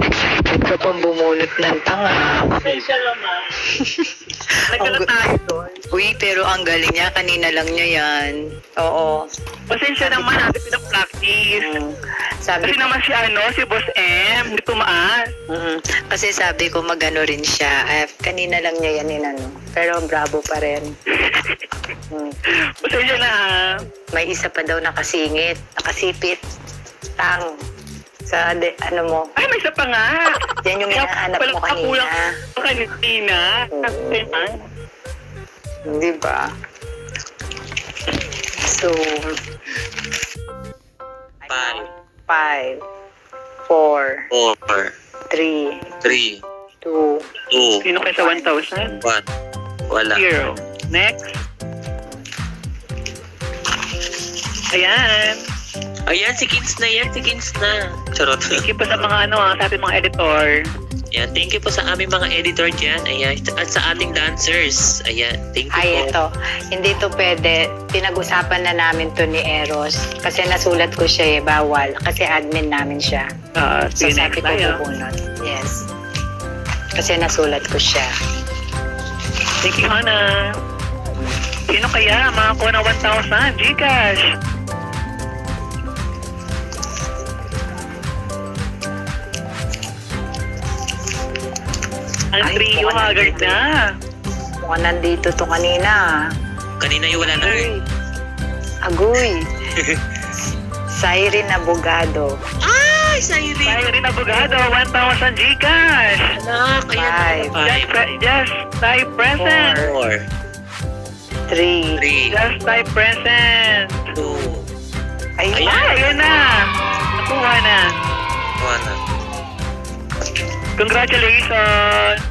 Excited ka pang bumulot ng tanga. Pasensya naman. Nagkala tayo doon. Uy, pero ang galing niya. Kanina lang niya yan. Oo. Pasensya naman natin pinapractice. Sabi Kasi naman si Boss M, hindi tumaas. Kasi sabi ko magano rin siya. Kanina lang niya yan inano. Pero bravo pa rin. Pasensya na May isa pa daw nakasingit. Nakasipit. Tang. Sa ano mo. Ay, may isa pa nga. Yan yung hinahanap mo kanina. Kanina. Di ba? So, 5, 4, 3, 2, 2, Sino kayo sa 1,000? 1. Wala. 0. Next. Ayan. Ayan, si Kins na yan. Si Kins na. Charot. Thank you po sa mga sa ating mga editor. Ayan, thank you po sa aming mga editor dyan. Ayan, at sa ating dancers. Ayan, thank you Ay, po. ito. Hindi to pwede. Pinag-usapan na namin to ni Eros. Kasi nasulat ko siya bawal. Kasi admin namin siya. So See you sabi next ko tayo. bubunot. Yes. Kasi nasulat ko siya. Thank you, Hana. Sino kaya makakuha ng 1,000? Gcash. Ang Ay, trio mukhang haggard nandito. na. Mukhang nandito to kanina. Kanina yung wala na. Agoy. Siren Abogado. Ay, Siren. Siren Abogado, 1,000 Gcash. Anak, ayan. Just type present. 4, 3. 3, Just type present. 2, Ayun. Ayun na. Nakuha na. 1. Congratulations.